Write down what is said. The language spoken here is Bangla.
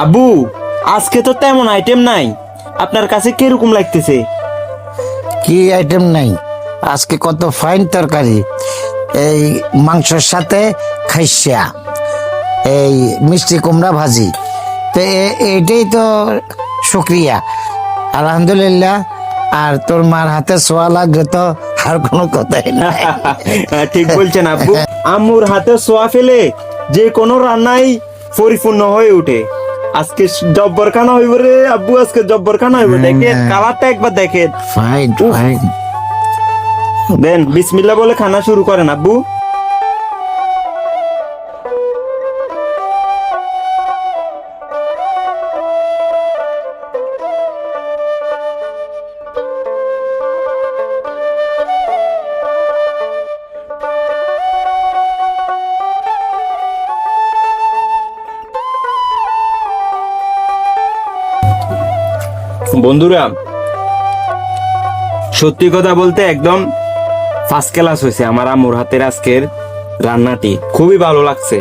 আব্বু, আজকে তো তেমন আইটেম নাই, আপনার কাছে কিরকম লাগতেছে? কি আইটেম নাই? আজকে কত ফাইন তরকারি, এই মাংসের সাথে খাইসা, এই মিষ্টি কুমড়া ভাজি, তো এটাই তো শুক্রিয়া, আলহামদুলিল্লাহ। আর তোর মার হাতে সোয়া লাগবে তো আর কোনো কথাই নাই। ঠিক বলছেন আব্বু, আম্মুর হাতে সোয়া ফেলে যে কোনো রান্নাই পরিপূর্ণ হয়ে ওঠে। আজকে জব্বর খানা হইব রে আব্বু, আজকে জব্বর খানা হইব। দেখেন কালারটা একবার দেখেন, ফাইন ফাইন। দেন বিসমিল্লাহ বলে খানা শুরু করেন আব্বু। বন্ধুরা, সত্যি কথা বলতে একদম ফার্স্ট ক্লাস হয়েছে আমার আম্মুর হাতের আজকের রান্নাটি, খুবই ভালো লাগছে।